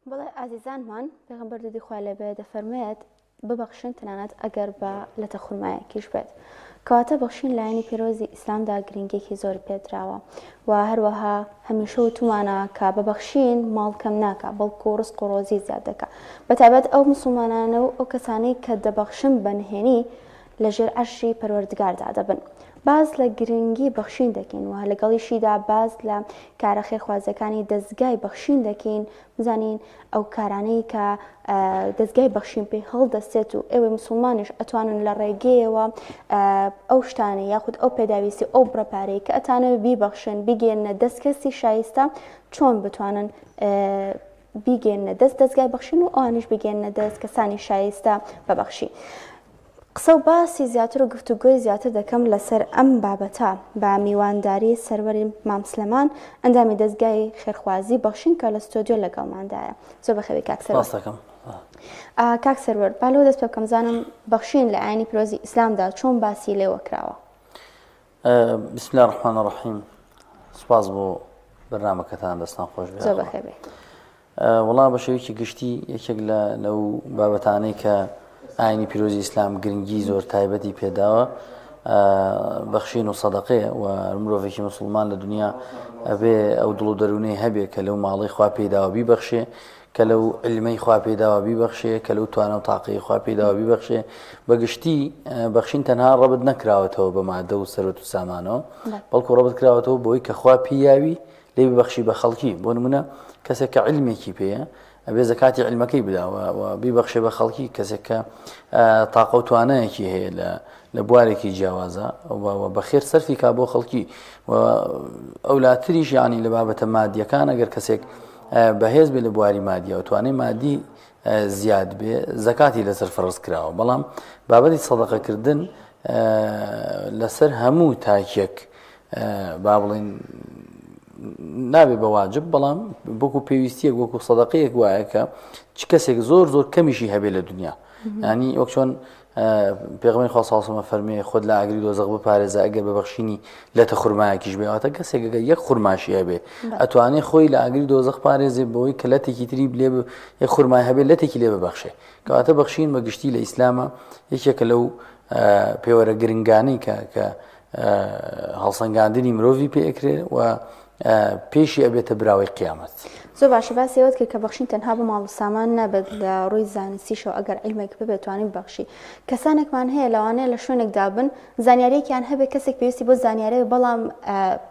بەڵێ ئازیزانمان پێغەمبەر دوودی خوا لێبێ دەفەرمێت ببەخشن تەنانەت ئەگەر بە لەتە خوڕمایەکیش بێت کەواتە بەخشین لایەنی پیرۆزی ئیسلامدا گرنگێکی زۆری پێدراوە و هەروەها هەمیشە وتومانە کە ببەخشین ماڵ کەم ناکە بەڵکو ڕزق و ڕۆزی زیاد دەکا بەتایبەت ئەو موسڵمانانە و ئەو کەسانەی کە دەبەخشن بەنهێنی لەژێر عەرشی پەروەردگاردا دەبن. باز لە گرنگی بەخشین دەکەین و لەگەڵیشیدا باز لە کارە خێرخوازەکانی دەستگای بەخشین دەکەین بزانین ئەو کارانەی کە دەستگای بەخشین پێی هەڵدەستێت و ئێوەی موسڵمانیش ئەتوانن لە ڕێگەیەوە ئەو شتانە یاخود ئەو پێداویستی ئەو بڕەپارەی کە ئەتانەوێت بیبەخشن بیگەێنە دەست کەسی شایستە چۆن بتوانن بیگەێنە دەست دەستگای بەخشین و ئەوانیش بگەێنە دەست کەسانی شایستە بەبەخشی. قسە و باسی زیاتر و گفتوگۆی زیاتر دەکەم لەسەر ئەم بابەتە بە میوانداری سەروەری مام سلێمان ئەندامی دەستگای خێرخوازی بەخشین کە لە ستۆدیۆ لەگەڵماندایە. زۆر بەخێوی کاک سەروەر. کاک سەروەر با لەوە دەست پێ بکەم زانم بەخشین لە ئاینی پیرۆزی ئیسلامدا چۆن باسی لێوە کراوە. بسم الله الرحمن الرحیم. سپاس بۆ بەرنامەکەتان دەستان خۆش بێت. زۆر بەخێوی. وەڵا بە شێوەیەکی گشتی یەکێک لەو بابەتانەی کە ئاینی پیرۆزی ئیسلام گرنگی زۆر تایبەتی پێداوە بەخشین و سەدەقەیە و مرۆڤێکی موسڵمان لە دنیا ئەبێ ئەو دڵ و دەروونەی هەبێ کە لەو ماڵی خوا پێداوە بیبەخشێ کە لەو علمەی خوا پێداوە بیبەخشێ کە لەو توانە و تاقەی خوا پێداوە بیبەخشێ بەگشتی بەخشین تەنها ڕەبت نەکراوەتەوە بە مادە و سەرەت و سامانەوە بەڵکو ڕەبت کراوەتەوە بۆی کە خوا پێیاوی لێ ببەخشی بە خەڵکی بۆ نمونە کەسێک کە علمێکی پێیە ئەبێ زەکاتی علمەکەی بداوە و بیبەخشێ بە خەڵکی کەسێک کە تاقە و توانایەکی هەیە لە بوارێکی جیاوازە بەخێر سەرفی کا بۆ خەڵکی و ئەولاتریش یانی لە بابەتە مادیەکان ئەگەر کەسێک بەهێز بێ لە بواری مادیە و توانای مادی زیاد بێ زەکاتی لەسەر فەرز کراوە بەڵام بابەتی سەدەقەکردن لەسەر هەموو تاکێک با بڵێن نابێ بە واجب بەڵام بۆکو پێویستیەک وەکو سەدەقەیەک وایە کە چ کەسێک زۆر کەمیشی هەبێ لە دنیا ینی وەک چۆن پێغەمبەری خوا صلی الله علیه و سلم فەرمێ خۆت لە ئاگری دۆزەق بپارێزە ئەگەر بەبەخشینی لەتە خوڕمایەکیش بێ ئەواتە کەسێک ئەگەر یەک خوڕماشی هەبێ ئەتوانێ خۆی لە ئاگری دۆزەق پارێزێ بەوەی کە لەتێکی تری لێ یەک خوڕمای هەبێ لەتێکی لێ ببەخشێ کەواتە بەخشین بە گشتی لە ئیسلامە یەکێکە لەو پێوەرە گرنگانەی کە هەڵسەنگاندنی مرۆڤی پێئەکرێ و پێشی ئەبێتە براوەی قیامەت. زۆر باشە باسیەوەت کرد کە بەخشین تەنها بە ماڵ و سامان نابێت لە ڕووی زانستیشەوە ئەگەر علمێک ببێت توانین بەخشی کەسانێکمان هەیە لەوانەیە لە شوێنێکدا بن زانیاریەکیان هەبێت کەسێک پێویستی بۆ زانیارەیە بەڵام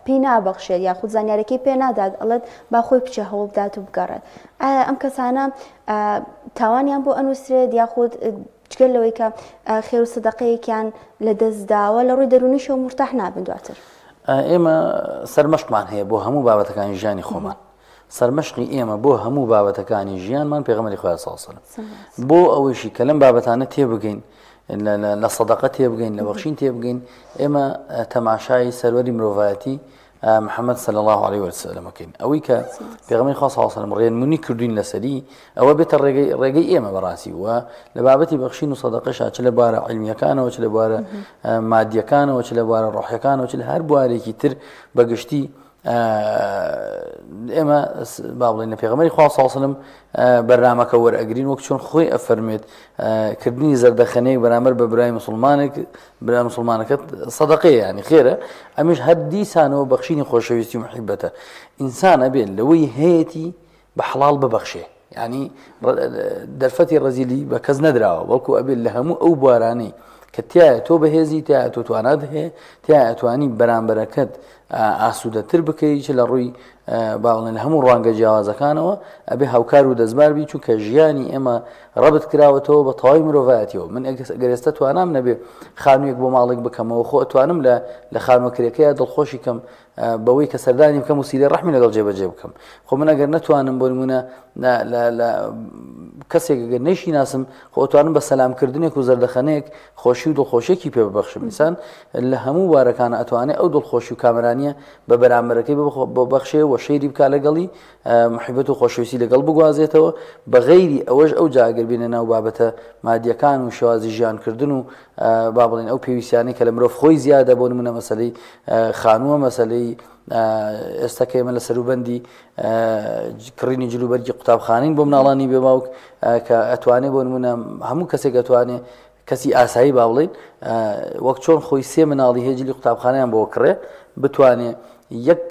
پێی نابەخشێت یاخود زانیارەکەی پێ نادات ئەڵێت با خۆی بچێ هەوڵ بدات و بگەڕێت. ئەم کەسانە تاوانیان بۆ ئەنووسرێت یاخود جگەل لەوەی کە خێر و سەدەقەیەکیان لە دەستداوە لە ڕووی دەرونیشەوە مرتاح نابن دواتر. ئێمە سەرمەشقمان هەیە بۆ هەموو بابەتەکانی ژیانی خۆمان سەرمەشقی ئێمە بۆ هەموو بابەتەکانی ژیانمان پێغەمبەری خوا صلی الله علیه و سلم بۆ ئەوەیشی کە لەم بابەتانە تێبگەین لە سەدەقە تێبگەین لە بەخشین تێبگەین ئێمە تەماشای سەروەری مرۆڤایەتی محەممەد صلی الله عليه وسلم کەین ئەوەی کە پێغەمبەری خوا صلی الله علیه و سلم ڕێنمونی کردوین لەسەری ئەوە بێتە ڕێگەی ئێمە بەڕاستی و لە بابەتی بەخشین و سەدەقەش چ لە بوارە علمیەکانەوە چ لە بوارە مادیەکانەوە چ لە بوارە ڕۆحیەکانەوە چ لە هەر بوارێکی تر بەگشتی ئێمە با بڵێن لە پێغەمبەری خوا صلی الله علیه و سلم بەرنامەکە وەرئەگرین وەک چۆن خۆی ئەفەرمێت کردنی زەردەخەنەیەک بەرامبەر بە برای مسلمانەکەت سەدەقەیە ینی خێرە ئەمیش هەر دیسانەوە بەخشینی خۆشەویستی و محیبەتە ئینسان ئەبێت لەوەی هەیەی بە حەڵاڵ ببەخشێ ینی دەرفەتی ڕەزیلی بە کەس نەدراوە بەڵکو ئەبێت لە هەموو ئەو بوارانەی کە تایە تۆ بەهێزی تایە تۆ توانات هەیە تایە ئەتوانی بەرامبەرەکەت ئاسوودەتر بکەیت چ لە ڕووی باوڵێن لە هەموو ڕوانگە جیاوازەکانەوە ئەبێ هاوکار و دەستبار بی چونکە ژیانی ئێمە ڕەبت کراوەتەوە بە تەواوی مرۆڤایەتیەوە من ئەگەر ئێستا توانام نەبێ خانوویەک بۆ ماڵێک بکەمەوە خۆ ئەتوانم لە خانووەکرێکەیە دڵخۆشی کەم بەوەی کە سەردانی بکەم و سیرەی ڕەحمی لەگەڵ جێبەجێ بکەم خۆ من ئەگەر نەتوانم بۆ نمونە کەسێک ئەگەر نەیشی ناسم خۆ ئەتوانم بە سەلامکردنێک و زەردەخەنەیەک خۆشی و دڵخۆشیێکی پێ ببەخشم ئینسان لە هەموو وارەکانە ئەتوانێت ئەو دڵخۆشی و کامرانی توانیە بە بەرامبەرەکەی ببەخشێ و شەیری بکا لەگەڵی محبەت و خۆشەویستی لەگەڵ بگوازێتەوە بە غەیری ئەوەش ئەو جاگەر بینە ناو بابەتە مادیەکان و شێوازی ژیانکردن و با بڵێن ئەو پێویستیانەی کە لە مرۆڤ خۆی زیادە بۆ نمونە مەسەلەی خانووە مەسەلەی ئێستا کە ئێمە لە سەروبەندی کڕینی جلوبەرگی قوتابخانین بۆ مناڵانی بێ باوک کە ئەتوانێت بۆ نمونە هەموو کەسێک ئەتوانێت کەسی ئاسایی با بڵێن وەک چۆن خۆی سێ مناڵی هێجلی قوتابخانیان بۆ کڕێ بتوانێت یەک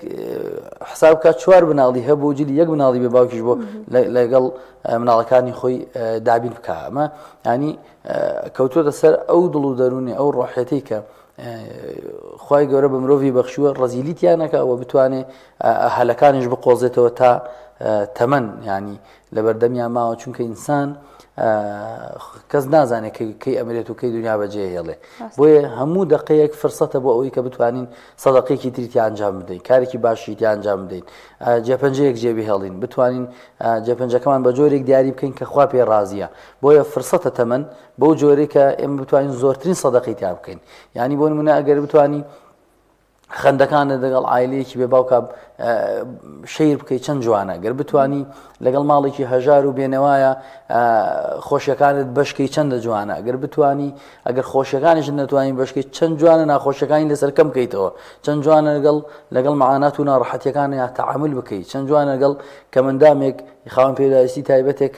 حساب بکات 4 مناڵی هەبوو جلی یەک مناڵی بێ باوکیش بۆ لەگەڵ مناڵەکانی خۆی دابین بکە ئەمە ینی کەوتووەتە سەر ئەو دڵ و دەرونی ئەو ڕۆحەتی کە خی گەورە بە مرۆڤی بەخشووە ڕەزیلیتیانەکە و بتوانێت هەلەکانیش بقۆزێتەوە تا تەمەن ینی لە بەردەمیان ماوە چونکە ئینسان کەس نازانێت کەی ئەمرێت و کەی دنیا بەجێ هێڵێ بۆیە هەموو دقەیەک فرسەتە بۆ ئەوەی کە بتوانین سەدەقەیەکی تریتی ئەنجام بدەین کارێکی باشیتی ئەنجام بدەین جێپەنجەیەک جێبی هێڵین بتوانین جێپەنجەکەمان بە جۆرێک دیاری بکەین کە خوا پێ ڕازیە بۆیە فرسەتە تەمەن بەو جۆرێک کە ئێمە بتوانین زۆرترین سەدەقەی تیا بکەین یعنی بۆ نمونە ئەگەر بتوانی خەندەکانت لەگەڵ عایلەیەکی بێ باوکە شەیر بکەیت چەند جوانە گەر بتانی لەگەڵ ماڵێکی هەژار و بێنەوایە خۆشیەکانت بەشکەی چەندە جوانە ئەگەر بتانی ئەگەر خۆشیەکانیش نەتوانین بەشکەی چەند جوانە ناخۆشیەکانی لەسەر کەم بکەیتەوە چەند جوانە لەگەڵ معانات و ناڕەحەتیەکان یا تەعامل بکەیت چەند جوانە لەگەڵ کە مندامێک خاوەن پێداویستی تایبەتێک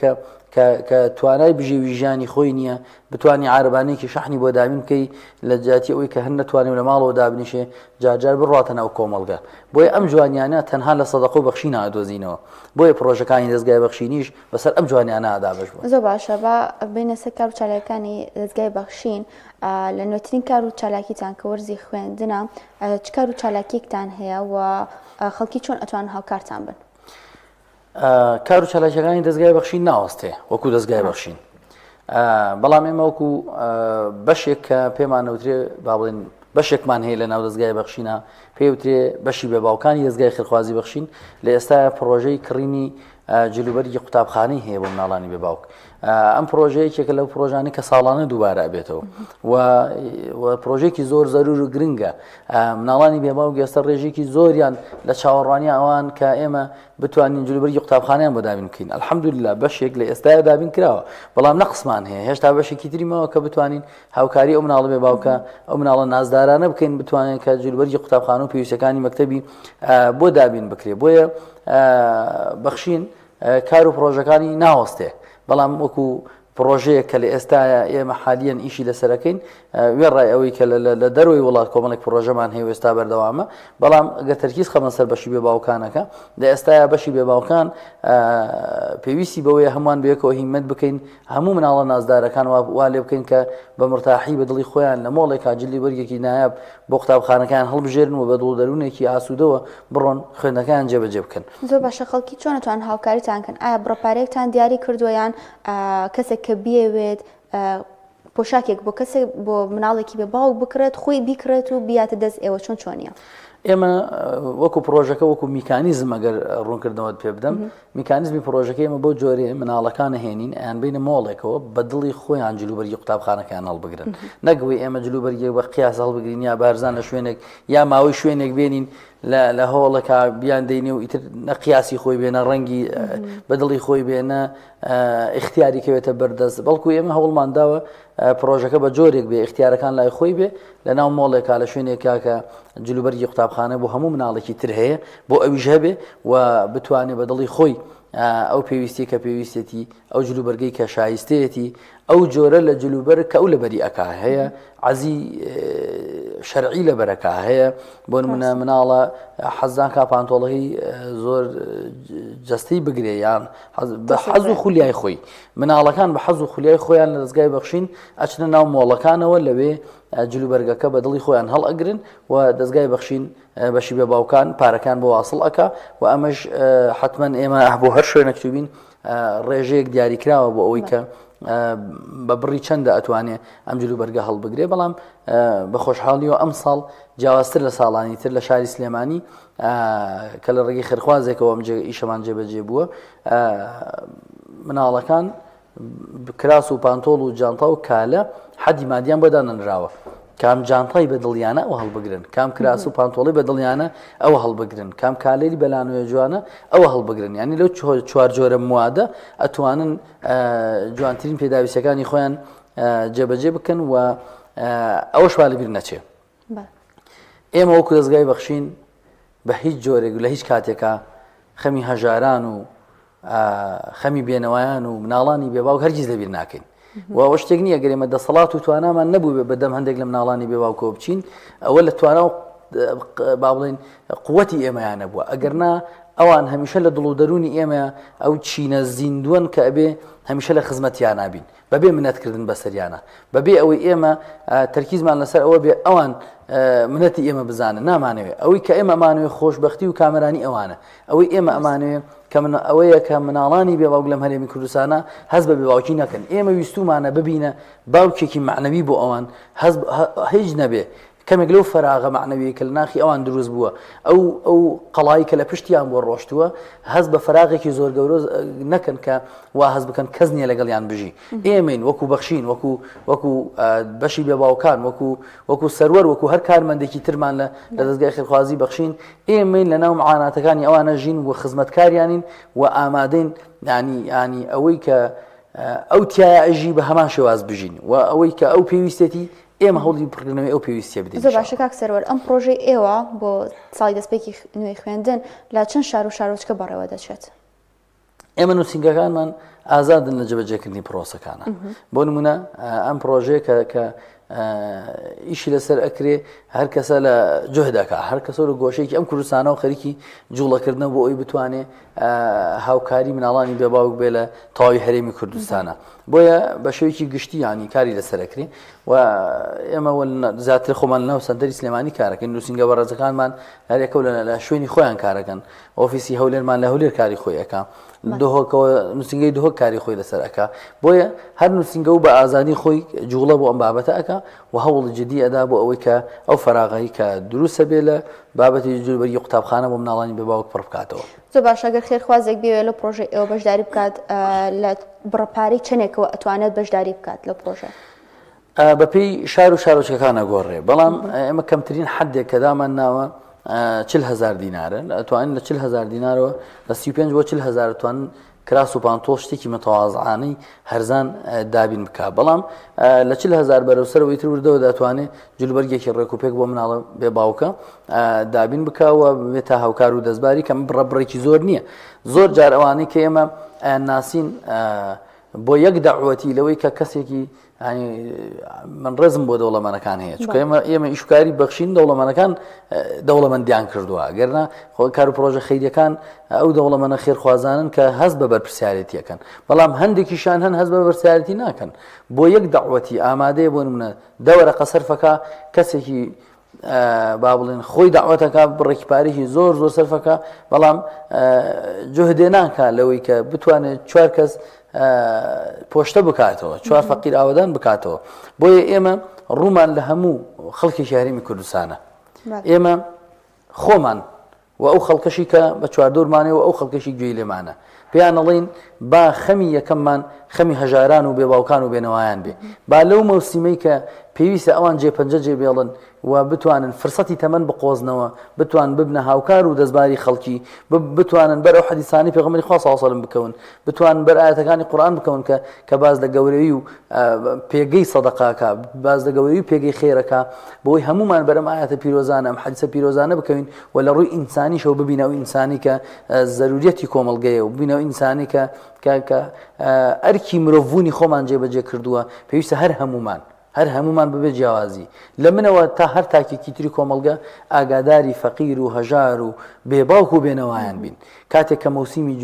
کە توانای بژێوی ژیانی خۆی نییە بتانی عاربانەیەکی شەحنی بۆ دابین بکەی لە جاتی ئەوەی کە هەر نەتوانێت لە ماڵەوە دابنیشێ جارجار بڕاتە ناو کۆمەڵگە بۆیە ئەم جوانیانە تەنها لە سەدەقە و بەخشی نادۆزینەوە بۆیە پرۆژەکانی دەستگای بەخشینیش بەسەر ئەم جوانیانە ئادابش بوو زۆر باشە بە بینە سەر کار و چالاکیەکانی دەستگای بەخشین لە نوێترین کار و چالاکیتان کە وەرزی خوێندنە چ کار و چالاکیەکتان هەیە و خەڵکی چۆن ئەتوان هاوکارتان بن کار و چالاکیەکانی دەستگای بەخشین ناوەستێ وەکو دەستگای بەخشین بەڵام ئێمە وەکو بەشێک کە پێمانەوترێ با بڵێن بەشێکمان هەیە لە ناو دەستگای بەخشینە پێوترێ بەشی بێ باوکانی دەستگای خێرخوازی بەخشین لە ئێستا پرۆژەی کڕینی جلوبەرگی قوتابخانەی هەیە بۆ مناڵانی بێ باوک ئەم پرۆژەیەکێکە لەو پرۆژانی کە ساڵانە دووبارە ئەبێتەوە و پرۆژێکی زۆر زەرور و گرنگە مناڵانی بێ باوک ئێستا ڕێژێکی زۆریان لە چاوەڕوانی ئەوان کە ئێمە بتوانین جلوبەرگی قوتابخانەیان بۆ دابین بکەین الحەمدولله بەشێک لە ئێستایا دابین کراوە بەڵام نەقسمان هەیە هێشتا بەشێکی تریمەوە کە بتوانین هاوکاری ئەو مناڵە بێ باوکە ئەو مناڵە نازدارانە بکەین بتوانین کە جلوبەرگی قوتابخانە و پێویستەکانی مەکتەبی بۆ دابین بکرێ بۆیە بەخشین کار و پرۆژەکانی ناوەستێ بەڵام وەکو پرۆژەیە کە لە ئێستاە ئێمە حالیان ئیشی لەسەرەکەین وێڕای ئەوەی کە لە دەروی وڵات کۆمەڵێک پرۆژەمان هەیە ئێستا بەردەوامە بەڵام ئەگەر تەرکیز خەمە سەر بەشی بێ باوکانەکە لە ئێستایا بەشی بێ باوکان پێویستی بەوەیە هەمووان بەیەکەوە هیممەت بکەین هەموو مناڵە نازدارەکان وا لێ بکەین کە بە مرتاحی بە دڵی خۆیان لە مۆڵێک جلی وەرگێکی نایاب بۆ قوتابخانەکان هەڵبژێرن و بە دڵ دەروونێکی ئاسوودەوە بڕۆن خوێندەکان جێبەجێ بکەن زۆر باشە خەڵکی چۆنتوان هاوکاریتان کەن ئایا بڕۆپارێکتان دیاری کردووە یان کەسێک کە بیەوێت پۆشاکێک بۆ کەسێک بۆ مناڵێکی بێ باوک بکرێت خۆی بیکرێت و بیاتە دەست ئێوە چۆنیە ئێمە وەکو پرۆژەکە وەکو میکانیزم ئەگەر ڕوونکردنەوەت پێ بدەم میکانیزمی پرۆژەکە ئێمە بۆ جۆرێ مناڵەکانە هێنین ئەیان بینە مۆڵێکەوە بە دڵی خۆیان جلوبەرگی قوتابخانەکەیان هەڵبگرن نەگوی ئێمە جلوبەرگی بە قیاس هەڵبگرین یا بارزان لە شوێنێک یا ماوەی شوێنێک بێنین لە هۆڵەکە بیان دەینێ و ئیتر نەقیاسی خۆی بێنە ڕەنگی بەدڵی خۆی بێنە اختیاری کەوێتە بەردەست بەڵکو ئێمە هەوڵمان داوە پرۆژەکە بە جۆرێک بێ اختیارەکان لای خۆی بێ لە ناو مۆڵێکا لە شوێنێکا کە جلوبەرگی قوتابخانە بۆ هەموو مناڵێکی تر هەیە بۆ ئەویش هەبێ و بتوانێت بە دڵی خۆی ئەو پێویستی کە پێویستێتی ئەو جلوبەرگەی کە شایستەیەتی ئەو جۆرە لە جلوبەر کە ئەو لە بەری ئەکا هەیە عەزی شەرعی لە بەرەکە هەیە بۆ نمونە مناڵە حەزان کا پانتۆڵەکەی زۆر جەستەی بگرێ یان بە حەز و خولیای خۆی مناڵەکان بە حەز و خولیای خۆیان لە دەستگای بەخشین ئەچنە ناو مۆڵەکانەوە لەوێ جلوبەرگەکە بە دڵی خۆیان هەڵ ئەگرن و دەستگای بەخشین بەشی بێ باوکان پارەکان بۆ واصڵ ئەکا و ئەمەش حتمەن ئێمە بۆ هەر شوێنێک چوبین ڕێژەیەک دیاریکراوە بۆ ئەوەی کە بە بڕی چەندە ئەتوانێت ئەم جلوبەرگە هەڵبگرێ بەڵام بە خۆشحاڵیەوە ئەم ساڵ جیاوازتر لە ساڵانی تر لە شاری سلێمانی کە لە ڕێگەی خێرخوازێکەوە ئەم ئیشەمان جێبەجێ بووە مناڵەکان کراس و پانتۆڵ و جانتا و کالە حەدی مادیان بۆدانەنراوە کام جانتای بەدڵیانە ئەو هەڵبگرن کام کراس و پانتۆڵی بەدڵیانە ئەوە هەڵبگرن کام کالێری بەلانوێ جوانە ئەوە هەڵبگرن ینی لەو چوار جۆرە موادە ئەتوانن جوانترین پێداویستەکانی خۆیان جێبەجێ بکەن و ئەوەش وا لەبیر نەچێ. ئێمە وەکو دەستگای بەخشین بە هیچ جۆرێک لە هیچ کاتێکە خەمی هەژاران و خەمی بێنەوەیان و مناڵانی بێباوک هەرگیز لەبیر ناکەین. و شتێک نییە گەر ئێمە دەسەڵات و توانامان نەبوو بەدەم هەندێک لە مناڵانی بێباوکەوە بچین ئەوە لە توانە با بڵێن قووەتی ئێمەیان نەبووە ئەگەرنا ئەوان هەمیشە لە دڵ و دەرونی ئێمە ئەو چینە زیندووەن کە ئەبێ هەمیشە لە خزمەتیان نابین بەبێ منەتکردن بەسەریانە بەبێ ئەوەی ئێمە تەرکیزمان لەسەر ئەوە بێ ئەوان منەتی ئێمە بزانن نامانەوێت ئەوەی کە ئێمە ئەمانوێت خۆشبەختی و کامەرانی ئەوانە ئەوەی ئێمە ئەمانوێت ئەوەیە کە مناڵانی بێباوک لەم هەرێمی کوردستانە هەست بە بێباوکی نەکەن ئێمە ویستومانە ببینە باوکێکی معنەوی بۆ ئەوان هیچ نەبێ کەمێک لەو فەراغە معنەوی کە لە ناخی ئەوان دروست بووە ئەو قەڵایی کە لە پشتیان بۆ ڕۆشتووە هەست بە فەراغێکی زۆر گەورە نەکەن کە وا هەست بکەن کەس نییە لەگەڵیان بژی ئێمەین وەکو بەخشین وەکو بەشی بێباوکان وەکو سەروەر وەکو هەر کارمەندێکی ترمان لە دەستگای خێرخوازی بەخشین ئێمەین لەناو معاناتەکانی ئەوانە ژین و خزمەتکاریانین و ئامادەین ینی ئەوەی کە ئەو تایە ئەژی بە هەمان شێواز بژین و ئەوەی کە ئەو پێویستێتی ئێمە هەوڵی پڕکردنەوەی ئەو پێویستیە بدەین. زۆر باشە کاک سەروەر ئەم پرۆژەی ئێوە بۆ ساڵی دەستپێکی نوێی خوێندن لە چەند شار و شارۆچکە بەڕێوە دەچێت؟ ئێمە نووسینگەکانمان ئازادن لە جێبەجێکردنی پرۆسەکانە بۆ نمونە ئەم پرۆژەیە کە ئیشی لەسەر ئەکرێ هەر کەسە لە جۆهدەکە هەر کەسە لە گۆشەیەکی ئەم کوردستانە و خەریکی جوڵەکردنە بۆ ئەوی بتوانێت هاوکاری مناڵانی بێباوک بێ لە تەواوی هەرێمی کوردستانە بۆیە بە شێوەیەکی گشتی ینی کاری لەسەرەکرێ و ئێمە زیاتر خۆمان لەناو سەنتەری سلێمانی کارەکەین نووسینگە بەڕێزەکانمان هەرێکە لە شوێنی خۆیان کارەکەن ئۆفیسی هەولێرمان لە هەولێر کاری خۆیەکە دۆهۆکەوە نووسینگەی دۆهۆک کاری خۆی لەسەر ئەکا بۆیە هەر نووسینگە و بە ئازادی خۆی جوڵە بۆ ئەم بابەتە ئەکا و هەوڵی جدی ئەدا بۆ ئەوەی کە ئەو فەراغایی کە دروستە بێ لە بابەتی جلوبەری قوتابخانە بۆ مناڵانی بێباوک پڕ بکاتەوە. زۆر باشە ئەگەر خێرخوازێک بێوێت لە پرۆژەی ئێوە بەشداری بکات لە بڕەپارەی چەندێکەوە ئەتوانێت بەشداری بکات لە پرۆژە؟ بەپێی شار و شارۆچکەکانە گۆڕێ بەڵام ئێمە کەمترین حدێک کە دامان ناوە 40,000 دینارن ئەتوانین لە 40,000 دینارەوە لە 35 بۆ 40,000 توانن کراس و پانتۆڵ شتێکی متەواضعانەی هەرزان دابین بکات بەڵام لە 40,000 بەرەوسەرەوەی تر وردەوە دەتوانێت جلوبەرگێکی ڕێکوپێک بۆ مناڵە بێباوکە دابین بکەوە بێت تا هاوکار و دەستباری کەم بڕێکی زۆر نییە زۆر جار ئەوانەی کە ئێمە ناسین بۆ یەک دەعوەتی لەوەی کە کەسێکی من ڕێزم بۆ دەوڵەمەنەکان هەیە چونکە ئێمە ئیشکاری بەخشین دەوڵەمەنەکان دەوڵەمەندیان کردووە گەرنا خۆ کار و پرۆژە خەیریەکان ئەو دەوڵەمەنە خێرخوازانن کە هەست بە بەرپرسیارەتیەکەن بەڵام هەندێکیشان هەن هەست بە بەرپرسیارەتی ناکەن بۆ یەک دەعوەتی ئامادەیە بۆ نمونە دەوەرەقە سەرفەکە کەسێکی با بڵێن خۆی داوەتەکە بڕێکی پارێکی زۆر سەرفەکە بەڵام جوهدێ ناکە لەوەی کە بتوانێت 4 کەس پۆشتە بکاتەوە 4 فەقیر ئاوەدان بکاتەوە بۆیە ئێمە ڕوومان لە هەموو خەڵکی هەرێمی کوردستانە ئێمە خۆمان و ئەو خەڵکەشی کە بە چواردۆرمانەوە ئەو خەڵکەشی گوێی لێمانە پێیان ئەڵێن با خەمی یەکەممان خەمی هەژاران و بێباوکان و بێنەوایان بێ با لەو مەوسیمەی کە پێویستە ئەوان جێپەنجە جێبێڵن و بتوانن فرسەتی تەمەن بقۆزنەوە بتوان ببنە هاوکار و دەستباری خەڵکی بتوانن بەر ئەو حەدیثانی پێغەمبەری خوا صلی الله علیه و سلم بکەون بتوانن بەر ئاەتەکانی قورئان بکەون کە باز لە گەورەی و پێگەی سەدەقاکە باز لە گەورەی و پێگەی خێرەکە بۆی هەمومان بەرەم ئاەتە پیرۆزانە ئەم حەدیثە پیرۆزانە بکەوین و لە ڕووی ئینسانیشەوە ببینە ئەو ئینسانی کە زەروریەتی کۆمەڵگەیە و ببینە ئەو ئینسانی کە ئەرکی مرۆڤبوونی خۆمان جێبەجێ کردووە پێویستە هەر هەمومان ببێت جیاوازی لە منەوە تا هەر تاکێکی تری کۆمەڵگە ئاگاداری فەقیر و هەژار و بێباوک و بێنەوایان بین کاتێک کە مەوسیمی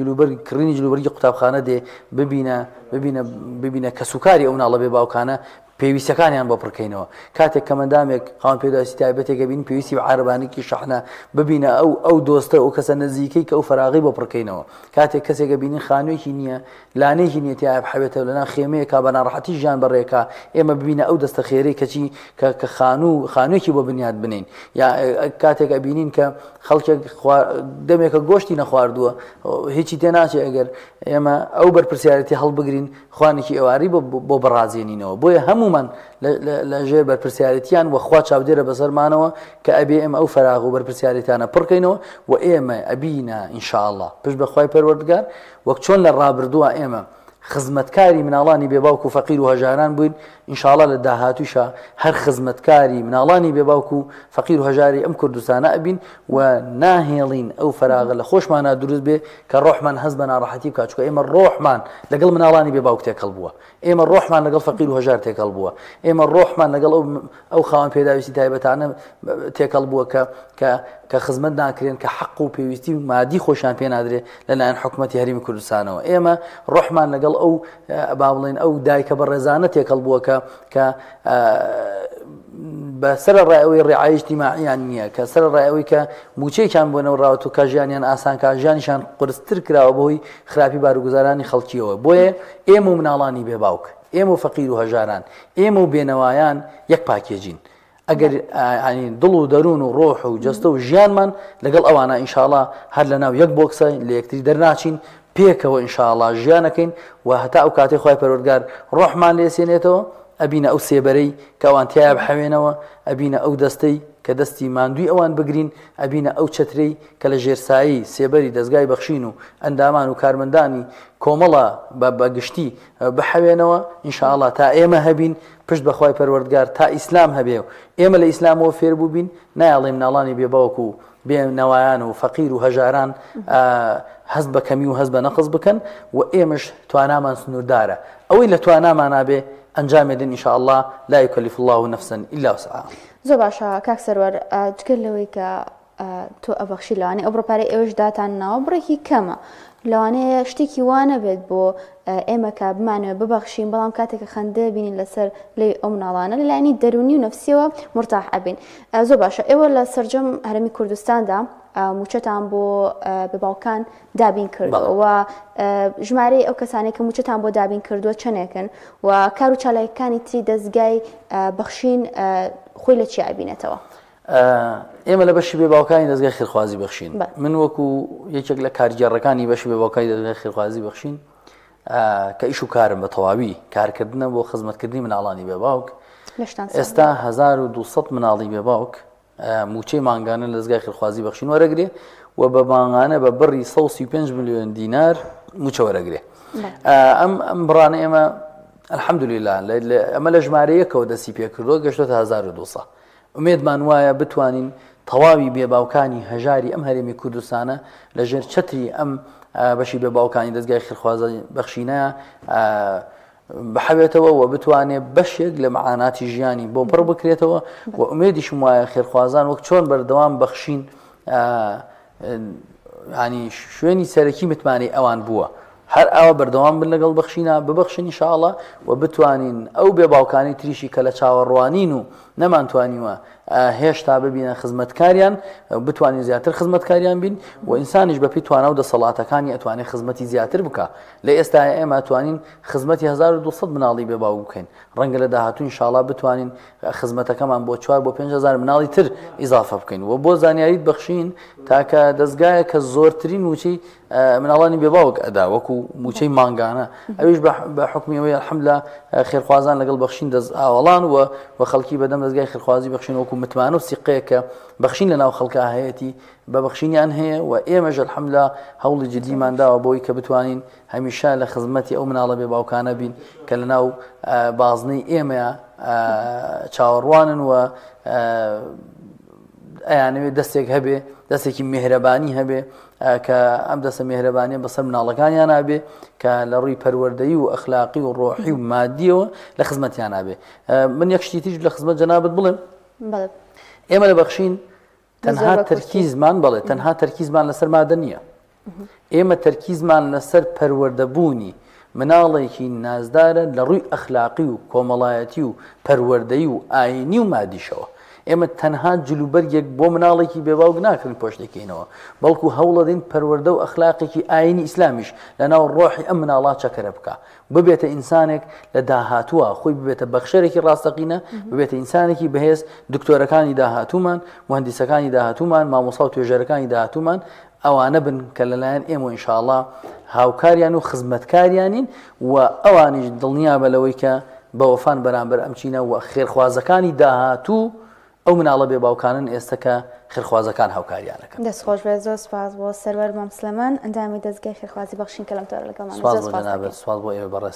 کڕینی جلوبەرگی قوتابخانە دێ ببینە کە سوکاری ئەو ناڵە بێباوکانە پێویستەکانیان بۆ پڕکەینەوە کاتێک کە مەندامێک خاوەن پێداویستی تایبەتێکە بین پێویستی بە عارەبانێکی شەحنە ببینە ئەو دۆستە ئەو کەسە نزیکەی کە ئەو فەراغی بۆ پڕکەینەوە کاتێک کەسێکە بینین خانوویەکی نییە لانەیەکی نیەتی ئایا بحەوێتەوە لەناو خێمەیەکا بە ناڕەحەتی ژیان بەڕێکە ئێمە ببینە ئەو دەستە خێرەی کەچی کە خانوویەکی بۆ بنیاد بنین یا کاتێک ئەبینین کە خەڵکێک دەمێکە گۆشتی نەخواردووە هیچی تێناچێت ئەگەر ئێمە ئەو بەرپرسیارەتی هەڵبگرین خوانێکی ئێواری بۆ بەڕازێنینەوە بۆیە هەموو هەمومان لە ژێر بەرپرسیارەتیان وەخوا چاودێرە بەسەرمانەوە کە ئەبێ ئێمە ئەو فەراغ و بەرپرسیارەتیانە پڕکەینەوە و ئێمە ئەبینە ئینشاءالله پشت بەخوای پەروەردگار وەک چۆن لە ڕابردووە ئێمە خزمەتکاری مناڵانی بێباوک و فەقیر و هەژاران بووین ئینشاءالله لە داهاتووشە هەر خزمەتکاری مناڵانی بێباوک و فەقیر و هەژاری ئەم کوردستانە ئەبین و ناهێڵین ئەو فەراغە لە خۆشمانە دروست بێ کە ڕۆحمان هەست بە ناڕەحەتی بکات چونکە ئێمە ڕۆحمان لەگەڵ مناڵانی بێباوک تێکەڵ بووە ئێمە ڕۆحمان لەگەڵ فەقیر و هەژار تێکەڵ بووە ئێمە ڕۆحمان لەگەڵ ئەو خاوەن پێداویستی تایبەتانە تێکەڵ بووە کە خزمەت ناکرێن کە حەق و پێویستی و مادی خۆشیان پێ نادرێت لەلایەن حکوومەتی هەرێمی کوردستانەوە ئێمە ڕۆحمان لەگەڵ ئەو با بڵێن ئەو دایکە بە ڕێزانە تێکەڵ بووە کە بەسەر ڕایەوەی ڕێعای اجتیماعیان نییە کە سەر ڕایەوەی کە موچەیەکیان بۆنەوە ڕاوەت و کە ژیانیان ئاسان کە ژیانیشان قورستر کراوە بەهۆی خراپی بارگوزارانی خەڵکیەوە بۆیە ئێمە و مناڵانی بێباوک ئێمە و فەقیر و هەژاران ئێمە و بێنەوایان یەک پاکێجین ئەگەر دڵ و دەروون و ڕۆح و جەستە و ژیانمان لەگەڵ ئەوانە ئینشاءالله هەر لەناو یەک بۆکسە لە یەکتری دەرناچین پێکەوە ئینشاءالله ژیانەکەین و هەتا ئەو کاتەی خوای پەروەردگار ڕۆحمان لێسێنێتەوە ئەبینە ئەو سێبەرەی کە ئەوان تیا بحەوێنەوە ئەبینە ئەو دەستەی کە دەستی ماندووی ئەوان بگرین ئەبینە ئەو چەترەی کە لە ژێرسایی سێبەری دەستگای بەخشین و ئەندامان و کارمەندانی کۆمەڵە بەگشتی بحەوێنەوە ئینشاءالله تا ئێمە هەبین پشت بەخوای پەروەردگار تا ئیسلام هەبێ و ئێمە لە ئیسلامەوە فێر بوو بین نایڵێ مناڵانی بێباوک و بێنەوایان و فەقیر و هەژاران هەست بە کەمی و هەست بە نەقص بکەن و ئێمەش توانامان سنووردارە ئەوەی لە توانامان نابێ ئەنجامێدن ئینشاءالله لا يكلف الله نفسا إلا وسعها. زۆر باشە کاک سەروەر جگەر لەوەی کە تۆ ئەبەخشی لەوانەیە ئەو ڕۆپارەی ئێوەش داتانناوە بڕێکی کەمە لەوانەیە شتێکی وانە بێت بۆ ئێمە کە بمانوێت ببەخشین بەڵام کاتێکە خەندە بینین لەسەر لێ ئەو مناڵانە لەلایەنی دەرونی و نەفسیەوە مرتاح ئەبین. زۆر باشە ئێوە لە سەرجەم هەرێمی کوردستاندا موچەتان بۆ بێباوکان دابین کردەوە و ژمارەی ئەو کەسانی کە موچەتان بۆ دابین کردووە چەندێکن و کار و چالاکیەکانی تری دەستگای بەخشین خۆی لە چی ئابینێتەوە؟ ئێمە لە بەشی بێباوکانی دەستگای خێرخوازی بەخشین من وەکو یەکێک لە کارگێڕەکانی بەشی بێباوکانی دەستگای خێرخوازی بەخشین کە ئیش و کارم بە تەواوی کارکردنە بۆ خزمەتکردنی مناڵانی بێباوک ئێستا 1200 مناڵی بێباوک موچەی مانگانە لە دەستگای خێرخوازی بەخشین وەرەگرێ و بە مانگانە بە بڕی 135 میلیۆن دینار موچە وەرەگرێ. ئەم بڕانە ئێمە الحەمدولیلا ئەمە لە ژمارەیەکەوە دەستی پێکردووە گەشتۆتە 1200. ئومێدمان وایە بتوانین تەواوی بێباوکانی هەژاری ئەم هەرێمی کوردستانە لەژێر چەتری ئەم بەشی بێباوکانی دەستگای خێرخوازی بەخشینە بحەوێتەوە و بتوانێت بەشێک لە معاناتی ژیانی بۆ پڕ بکرێتەوە و ئومێدیشم وایە خێرخوازان وەک چۆن بەردەوام بەخشین ینی شوێنی سەرەکی متمانەی ئەوان بووە هەر ئەوە بەردەوام بن لەگەڵ بەخشینە ببەخشین ئینشاءالله و بتوانین ئەو بێباوکانی تریشی کە لە چاوەڕوانین و نەمانتوانیوە هێشتا ببینە خزمەتکاریان بتوانین زیاتر خزمەتکاریان بین و ئینسانیش بەپی توانە و دەسەڵاتەکانی ئەتوانێت خزمەتی زیاتر بکە لە ئێستا ئێمە ئەتوانین خزمەتی 1200 مناڵی بێباو بکەین ڕەنگە لە داهاتوو ئینشاءالله بتوانین خزمەتەکەمان بۆ 4 بۆ 5000 مناڵی تر ئیزافە بکەین و بۆ زانیاریت بەخشین تاکە دەستگایە کە زۆرترین موچەی مناڵانی بێباوک ئەدا وەکو موچەی مانگانە ئەویش بە حکمیەوەی الحەمدلله خێرخوازان لەگەڵ بەخشین دەست ئاوەڵان و خەڵکی بەدەم دەستگای خێرخوازی بەخشین وەکو متمانە و سیقەیە کە بەخشین لەناو خەڵکە هەیەی بە بەخشینیان هەیە و ئێمەش الحەمدلله هەوڵی جدیمانداوە بۆی کە بتوانین هەمیشە لە خزمەتی ئەو مناڵە بێباوکانە بین کە لەناو بازنەی ئێمە چاوەڕوانن و ئەیانەوێت دەستێک هەبێ دەستێکی میهرەبانی هەبێ کە ئەم دەستە میهرەبانیە بەسەر مناڵەکانیان نابێ کە لە ڕووی پەروەردەیی و ئەخلاقی و ڕۆحی و مادیەوە لە خزمەتیان نابێ. من یەک شتی تریش لە خزمەت جەنابەت بڵێم ئێمە لە بەخشین تەنها تەرکیزمان بڵێ تەنها تەرکیزمان لەسەر مادە نییە ئێمە تەرکیزمان لەسەر پەروەردەبوونی مناڵێکی نازدارە لە ڕووی ئەخلاقی و کۆمەڵایەتی و پەروەردەیی و ئاینی و مادیشەوە ئێمە تەنها جلوبەرگێک بۆ مناڵێکی بێباوک ناکردن پۆشتێکینەوە بەڵکو هەوڵەدەین پەروەردە و ئەخلاقێکی ئاینی ئیسلامیش لەناو ڕۆحی ئەم مناڵا چەکەرە بکە ببێتە ئینسانێک لە داهاتووە خۆی ببێتە بەخشەرێکی ڕاستەقینە ببێتە ئینسانێکی بەهێز دکتۆرەکانی داهاتوومان مهندسەکانی داهاتوومان مامۆستا و توێژەرەکانی داهاتوومان ئەوانە بن کە لەلایەن ئێمە ئینشاءالله هاوکاریان و خزمەتکاریانین و ئەوانیش دڵنیا بە لەوەی کە بەوەفان بەرامبەر ئەم چینە و خێرخوازەکانی داهاتوو ئەو مناڵە بێ باوکانن ئێستا کە خێرخوازەکان هاوکاریانەکەن. دەستخۆش بێت، زۆر سپاس بۆ سەرور مام سلێمان ئەندامی دەستگای خێرخوازی بەخشین کە لەم تۆرە لەگەڵمان. سپاس بۆ جەنابەت، سپاس بۆ ئێوە بەڕێز.